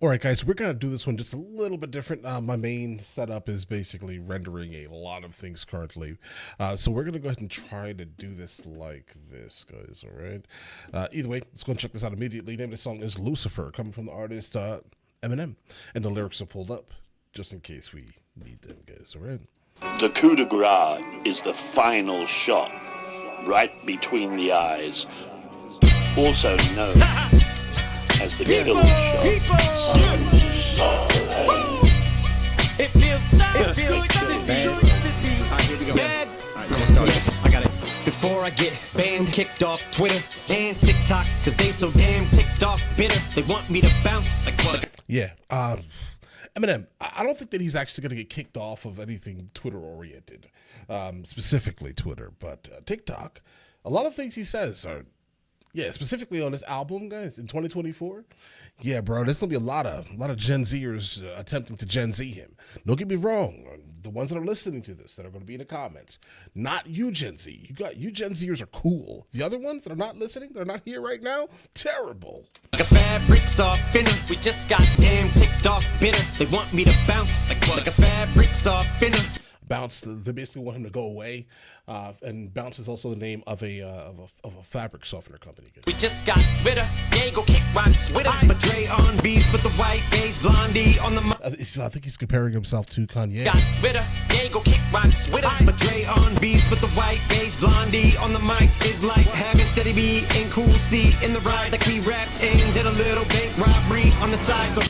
All right, guys, we're going to do this one just a little bit different. My main setup is basically rendering a lot of things currently. So we're going to go ahead and try to do this like this, guys, all right? Either way, let's go and check this out immediately. The name of the song is Lucifer, coming from the artist Eminem. And the lyrics are pulled up, just in case we need them, guys, all right? The coup de grace is the final shot, right between the eyes, also known as the kill shot. It feels so good to be bad. I'm gonna start it. I got it. Before I get banned, kicked off Twitter and TikTok, cause they so damn ticked off bitter. They want me to bounce like what? Yeah, Eminem, I don't think that he's actually going to get kicked off of anything Twitter-oriented, specifically Twitter, but TikTok. A lot of things he says are, yeah, specifically on this album, guys, in 2024. Yeah, bro, there's going to be a lot of Gen Zers attempting to Gen Z him. Don't get me wrong, the ones that are listening to this that are going to be in the comments, not you Gen Z. You Gen Zers are cool. The other ones that are not listening, they're not here right now, terrible. Like a fabric's off finna. We just got damn ticked off bitter. They want me to bounce like what? Like a fabric's off finna. Bounce, they basically want him to go away, and Bounce is also the name of a fabric softener company. We just got rid of, yeah, go kick rocks with her. But Dre on beats with the white face blondie on the I think he's comparing himself to Kanye. Got rid of, yeah, go kick rocks with her. But Dre on beats with the white face blondie on the mic is like having Steady B and Cool C in the ride. Like we rapped and did a little bank robbery on the side. So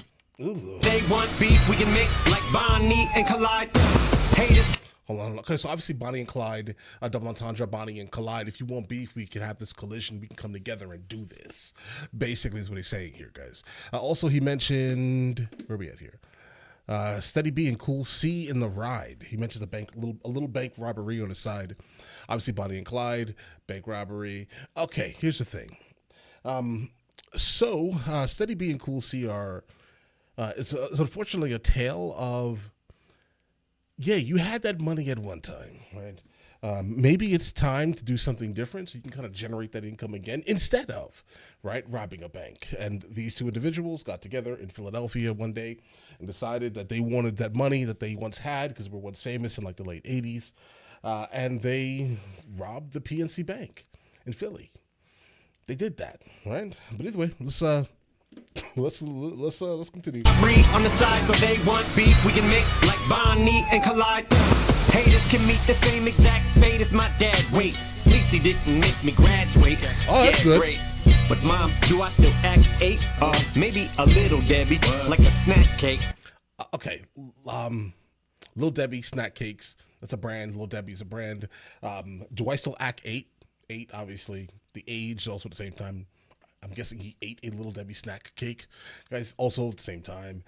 ooh. They want beef, we can make like Bonnie and Clyde. Haters. Hold on. Okay, so obviously Bonnie and Clyde, double entendre, Bonnie and Clyde. If you want beef, we can have this collision. We can come together and do this. Basically is what he's saying here, guys. Also, he mentioned, where are we at here? Steady B and Cool C in the ride. He mentions a little bank robbery on the side. Obviously, Bonnie and Clyde, bank robbery. Okay, here's the thing. Steady B and Cool C are, it's unfortunately a tale of, yeah, you had that money at one time, right? Maybe it's time to do something different so you can kind of generate that income again instead of, right, robbing a bank. And these two individuals got together in Philadelphia one day and decided that they wanted that money that they once had because they were once famous in like the late 80s. And they robbed the PNC Bank in Philly. They did that, right? But either way, let's continue. On the side, so they want beef. We can make like Bonnie and Clyde. Haters can meet the same exact fate as my dad. Wait, at least he didn't miss me graduate. Oh, that's good. Great. But mom, do I still act 8? Maybe a little Debbie, like a snack cake. Okay, Little Debbie snack cakes. That's a brand. Little Debbie's a brand. Do I still act 8? 8, obviously. The age also at the same time. I'm guessing he ate a Little Debbie snack cake. Guys, also at the same time,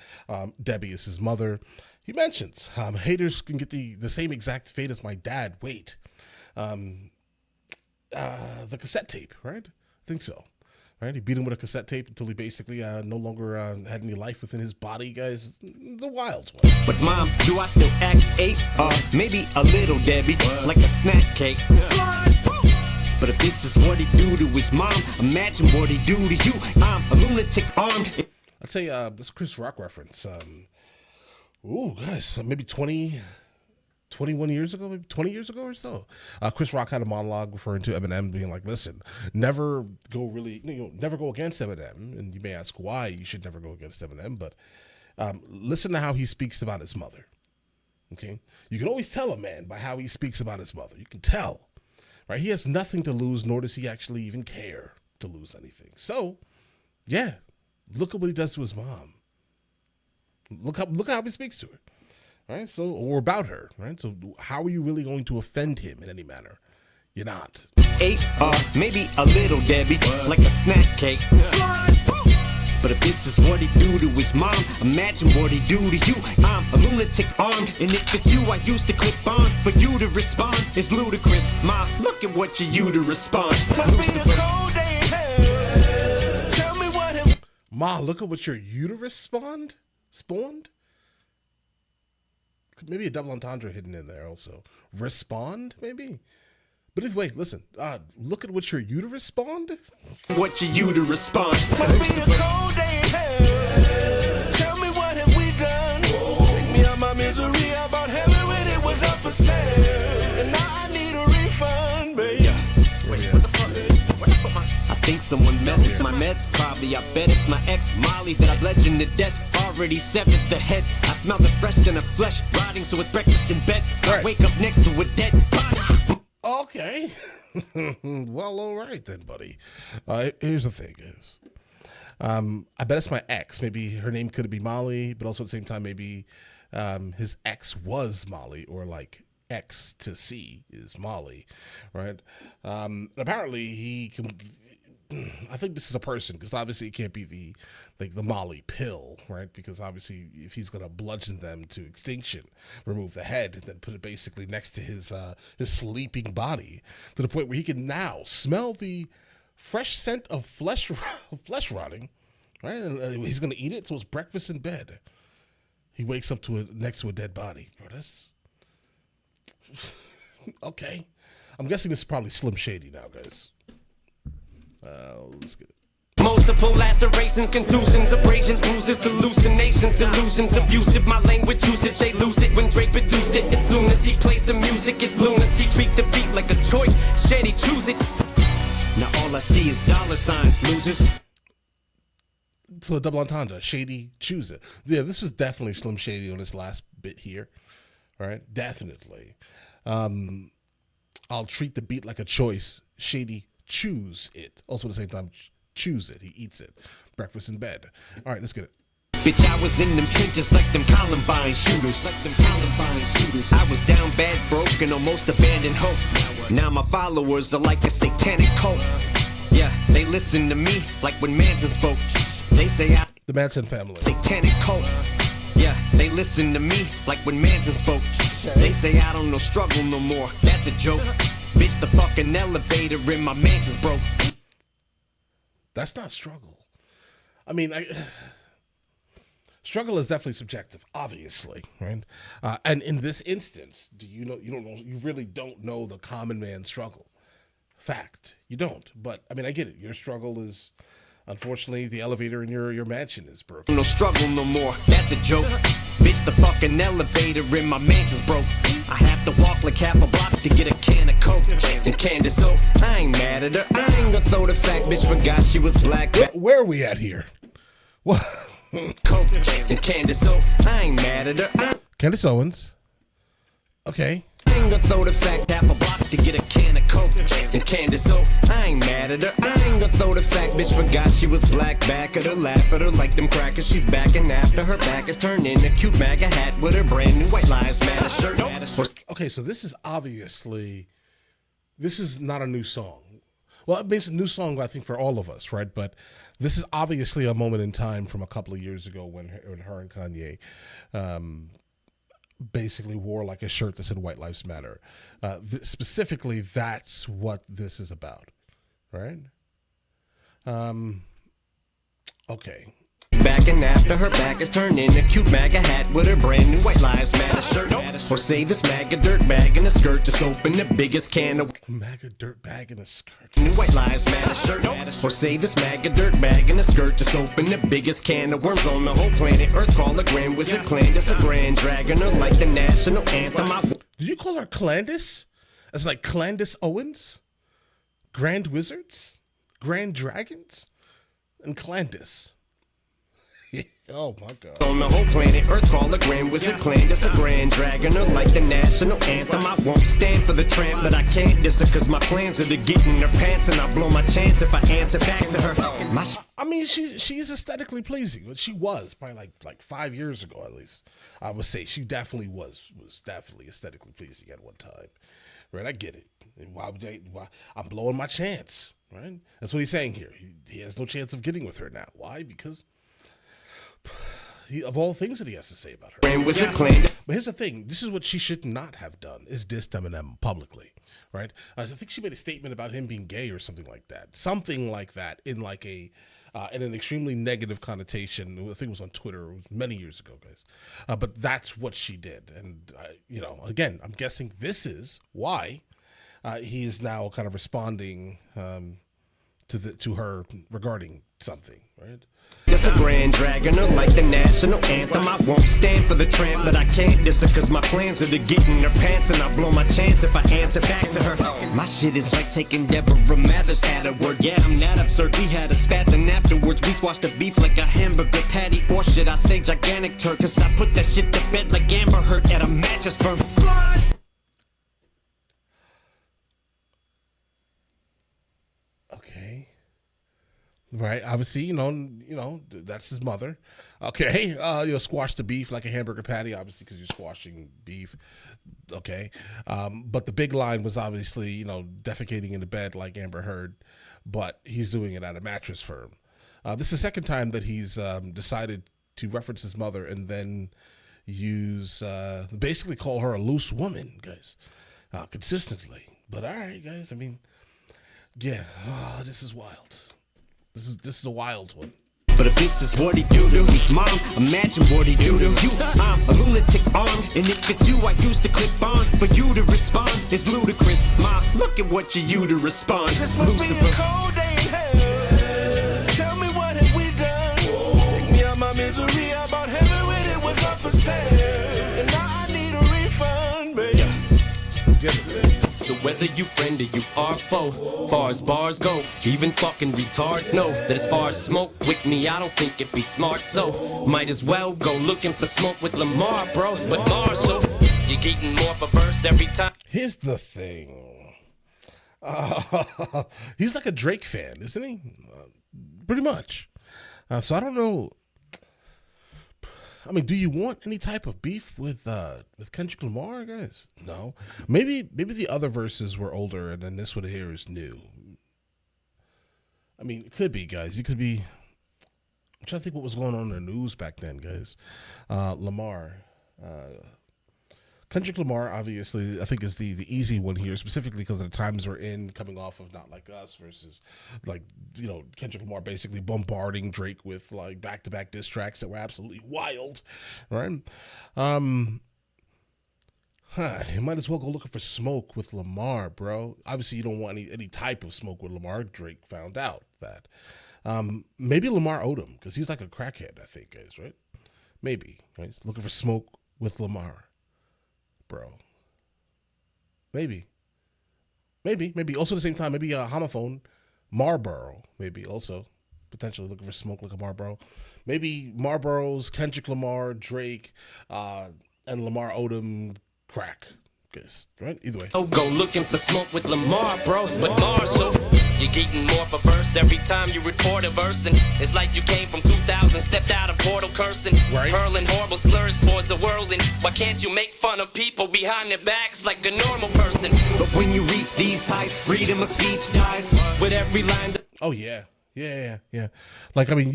Debbie is his mother. He mentions haters can get the same exact fate as my dad. Wait. The cassette tape, right? I think so. Right? He beat him with a cassette tape until he basically no longer had any life within his body, guys. The wild one. But mom, do I still act 8? Maybe a Little Debbie, like a snack cake. But if this is what he do to his mom, imagine what he do to you. I'm a lunatic armed. I'd say this is Chris Rock reference. Guys, maybe 21 years ago, maybe 20 years ago or so. Chris Rock had a monologue referring to Eminem being like, listen, never go against Eminem. And you may ask why you should never go against Eminem, but listen to how he speaks about his mother. Okay? You can always tell a man by how he speaks about his mother. You can tell. Right? He has nothing to lose, nor does he actually even care to lose anything. So, yeah, look at what he does to his mom. Look how he speaks to her, right? So, or about her, right? So, how are you really going to offend him in any manner? You're not. 8, maybe a Little Debbie, like a snack cake. But if this is what he do to his mom, imagine what he do to you. I'm a lunatic armed, and if it's you I used to clip on, for you to respond is ludicrous. Ma, look at what you to respond. Ma, look at what your uterus spawned? Maybe a double entendre hidden in there also. Respond, maybe? But either way, listen, look at what your uterus spawned. What your uterus spawned. Must be a cold day in hell. my meds? Probably, I bet it's my ex Molly that I bludgeoned to death. Already severed the head. I smell the fresh in the flesh, rotting, so it's breakfast in bed. I wake up next to a dead body. Okay. Well, all right then, buddy. Here's the thing is, I bet it's my ex. Maybe her name could be Molly, but also at the same time, maybe his ex was Molly, or like X to C is Molly, right? Apparently he can. I think this is a person, because obviously it can't be the Molly pill, right? Because obviously if he's gonna bludgeon them to extinction, remove the head, and then put it basically next to his sleeping body, to the point where he can now smell the fresh scent of flesh rotting, right? And he's gonna eat it, so it's breakfast in bed. He wakes up next to a dead body, bro. That's okay. I'm guessing this is probably Slim Shady now, guys. Let's get it. Multiple lacerations, contusions, abrasions, bruises, hallucinations, delusions, abusive. My language usage, they lose it when Drake produced it. As soon as he plays the music, it's lunacy. Treat the beat like a choice. Shady, choose it. Now all I see is dollar signs, losers. So a double entendre. Shady, choose it. Yeah, this was definitely Slim Shady on this last bit here. All right, definitely. I'll treat the beat like a choice. Shady, choose it. Also at the same time, choose it. He eats it. Breakfast in bed. All right, let's get it. Bitch, I was in them trenches like them Columbine shooters. I was down bad, broke, and almost abandoned hope. Now my followers are like a satanic cult. Yeah, they listen to me like when Manson spoke. They say the Manson family. Satanic cult. Yeah, they listen to me like when Manson spoke. They say I don't know struggle no more. That's a joke. Bitch, the fucking elevator in my mansion's broke. That's not struggle. I mean, struggle is definitely subjective, obviously, right? And in this instance, you really don't know the common man's struggle. Fact, you don't. But I mean, I get it. Your struggle is, unfortunately, the elevator in your mansion is broken. No struggle no more. That's a joke. Bitch, the fucking elevator in my mansion's broke. I have to walk like half a block to get a can of Coke. And Candace Owens, I ain't mad at her. I ain't gonna throw the fact bitch forgot she was black. Where are we at here? What? Coke and Candace Owens, I ain't mad at her. Candace Owens. Okay. I ain't gonna throw the fact half a block to get a can of Coke. And Candace Owens, I ain't mad at her. I ain't gonna throw the fact bitch forgot she was black. Back at her, laugh at her like them crackers. She's backing after her back is turned in a cute MAGA hat with her brand new White Lives Matter shirt. Okay, so this is not a new song. Well, it makes a new song, I think, for all of us, right? But this is obviously a moment in time from a couple of years ago when her and Kanye basically wore like a shirt that said White Lives Matter. Specifically, that's what this is about, right? Okay. Backing after her back is turned in a cute MAGA hat with her brand new White Lives Matter shirt. Or say this MAGA dirt bag in a skirt just open the biggest can of MAGA dirt bag in a skirt. New White Lives Matter shirt. Or say this MAGA dirt bag in a skirt just open the biggest can of worms on the whole planet Earth. Call a grand wizard Candance, a grand dragon, her like the national anthem. Did you call her Candace? As like Candace Owens? Grand wizards? Grand dragons? And Candace. Oh my God. On the whole planet Earth, call a grand wizard Candance, a grand dragon, or like the national anthem. I won't stand for the tramp, but I can't diss her, cause my plans are to get in her pants, and I'll blow my chance if I answer back to her. I mean, she's aesthetically pleasing. She was probably like 5 years ago, at least. I would say she definitely was definitely aesthetically pleasing at one time. Right? I get it. Why I'm blowing my chance, right? That's what he's saying here. He has no chance of getting with her now. Why? Because of all things that he has to say about her. But here's the thing. This is what she should not have done, is dissed Eminem publicly, right? I think she made a statement about him being gay or something like that. Something like that in like in an extremely negative connotation. I think it was on Twitter. It was many years ago, guys. But that's what she did. And, again, I'm guessing this is why he is now kind of responding to her regarding something, right? It's a grand dragoner like the national anthem. I won't stand for the tramp, but I can't diss her cause my plans are to get in her pants, and I'll blow my chance if I answer back to her. My shit is like taking Deborah Mathers at her word. Yeah, I'm that absurd. We had a spat, and afterwards we squashed the beef like a hamburger patty. Or should I say gigantic turd? Cause I put that shit to bed like Amber Heard at a mattress firm. Okay. Right, obviously, you know, that's his mother. Okay, squash the beef like a hamburger patty, obviously, because you're squashing beef. Okay, but the big line was obviously, defecating in the bed like Amber Heard, but he's doing it at a mattress firm. This is the second time that he's decided to reference his mother and then basically call her a loose woman, guys, consistently. But all right, guys, I mean, yeah, this is wild. This is a wild one. But if this is what he do to his mom, imagine what he do to you. I'm a lunatic armed, and if it's you I used to clip on. For you to respond is ludicrous. Ma, look at what you to respond. This must Lucifer. be a cold day in hell. Tell me what have we done? Take me out my misery. I bought heaven when it was up for sale, and now I need a refund, baby. So whether you friend or you are foe, far as bars go, even fucking retards know that as far as smoke with me, I don't think it'd be smart. So might as well go looking for smoke with Lamar, bro. But Marshall, you're getting more perverse every time. Here's the thing. He's like a Drake fan, isn't he? Pretty much. So I don't know. I mean, do you want any type of beef with Kendrick Lamar, guys? No. Maybe the other verses were older, and then this one here is new. I mean, it could be, guys. You could be. I'm trying to think what was going on in the news back then, guys. Kendrick Lamar, obviously, I think is the easy one here, specifically because of the times we're in, coming off of Not Like Us versus, Kendrick Lamar basically bombarding Drake with, back-to-back diss tracks that were absolutely wild, right? You might as well go looking for smoke with Lamar, bro. Obviously, you don't want any type of smoke with Lamar. Drake found out that. Maybe Lamar Odom, because he's like a crackhead, I think, guys, right? Maybe, right? Looking for smoke with Lamar. Bro, maybe. Also at the same time, maybe a homophone, Marlboro, maybe also potentially looking for smoke like a Marlboro. Maybe Marlboro's Kendrick Lamar, Drake, and Lamar Odom crack. Guys, right? Either way. Oh, go looking for smoke with Lamar, bro. But Marshall, you're getting more perverse every time you record a verse, and it's like you came from 2000, stepped out of portal cursing, right, hurling horrible slurs towards the world. And why can't you make fun of people behind their backs like a normal person? But when you reach these heights, freedom of speech dies with every line. Oh yeah. Like, I mean,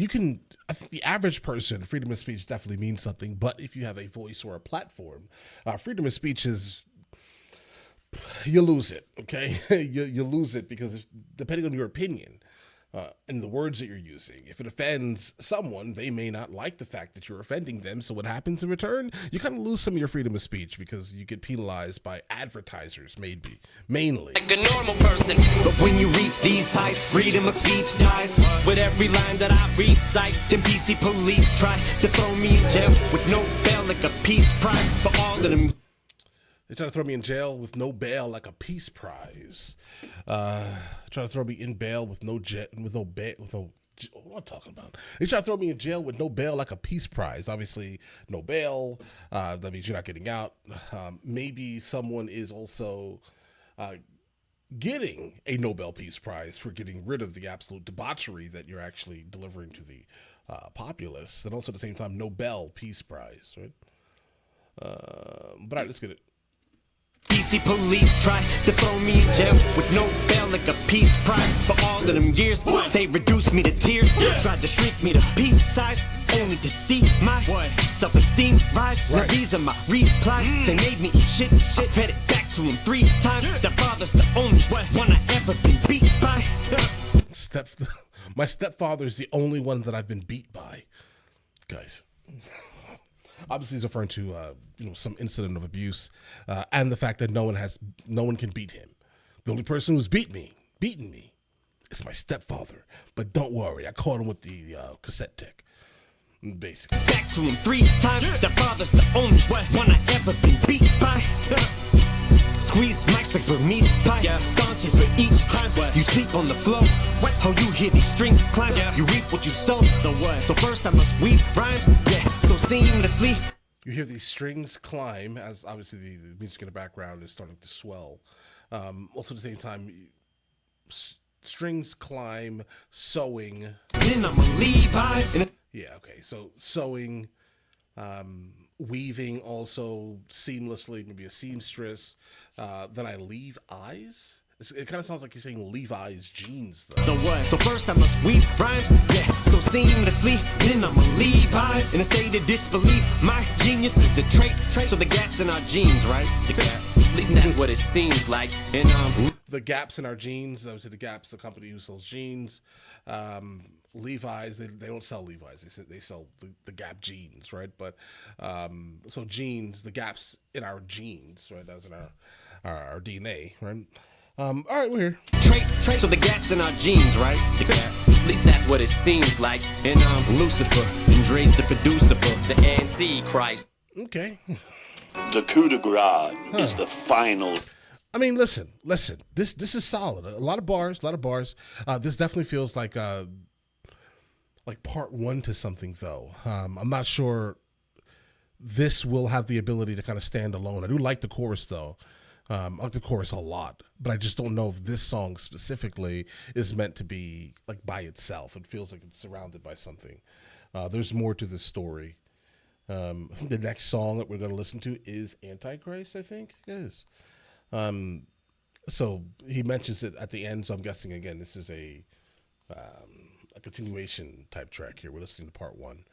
I think the average person, freedom of speech definitely means something, but if you have a voice or a platform, freedom of speech is, you lose it, okay? you lose it because depending on your opinion and the words that you're using, if it offends someone, they may not like the fact that you're offending them. So what happens in return? You kind of lose some of your freedom of speech because you get penalized by advertisers, mainly. Like a normal person. But when you reach these heights, freedom of speech dies with every line that I recite. Then PC police try to throw me in jail with no bail, like a peace prize for all of them. They try to throw me in jail with no bail, like a peace prize. Try to throw me in bail with no bail. What am I talking about? They try to throw me in jail with no bail, like a peace prize. Obviously, no bail. That means you're not getting out. Maybe someone is also getting a Nobel Peace Prize for getting rid of the absolute debauchery that you're actually delivering to the populace, and also at the same time, Nobel Peace Prize, right? But all right, let's get it. DC police try to throw me in jail with no bail, like a peace prize for all of them years. They reduced me to tears, tried to shrink me to peace size, only to see my self-esteem rise. Now these are my replies. They made me eat shit. I fed it back to him 3 times. Stepfather's the only one I ever been beat by. My stepfather's the only one that I've been beat by, guys. Obviously, he's referring to some incident of abuse and the fact that no one can beat him. The only person who's beaten me It's my stepfather, but don't worry, I caught him with the cassette tech. Basically. Back to him 3 times. Stepfather's the only one I ever been beat by. Squeeze mics like Burmese pie. Dances for each time. You sleep on the floor. How you hear these strings climb. You reap what you sow. So what? So first I must weave rhymes. Yeah, so seamlessly. You hear these strings climb as obviously the music in the background is starting to swell. Also at the same time, strings climb, sewing. Then I'ma leave eyes. Yeah, okay. So sewing, weaving also seamlessly, maybe a seamstress. Then I leave eyes. It kind of sounds like he's saying Levi's jeans, though. So what? So first I must weave rhymes, yeah, so seamlessly. Then I'ma leave eyes in a state of disbelief. My genius is a trait, so the gaps in our genes, right? The gap. At least that's what it seems like. And the gaps in our jeans. Obviously, the Gap's the company who sells jeans. Levi's, they don't sell Levi's. They sell the Gap jeans, right? But so jeans, the gaps in our genes, right? That's in our DNA, right? All right, we're here. Trait, so the gaps in our genes, right? The gap. At least that's what it seems like. And Lucifer, and Dre's the producer for the Antichrist. Okay. The coup de grace is the final. I mean, listen. This is solid. A lot of bars. This definitely feels like part 1 to something, though. I'm not sure this will have the ability to kind of stand alone. I do like the chorus, though. I like the chorus a lot, but I just don't know if this song specifically is meant to be like by itself. It feels like it's surrounded by something. There's more to this story. I think the next song that we're going to listen to is Antichrist, I think it is. So he mentions it at the end, so I'm guessing, again, this is a continuation type track here. We're listening to part 1.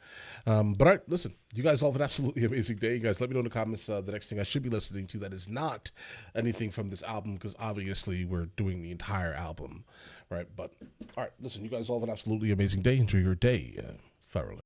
But all right, listen, you guys all have an absolutely amazing day. You guys let me know in the comments the next thing I should be listening to that is not anything from this album, because obviously we're doing the entire album, right? But all right, listen, you guys all have an absolutely amazing day. Enjoy your day thoroughly.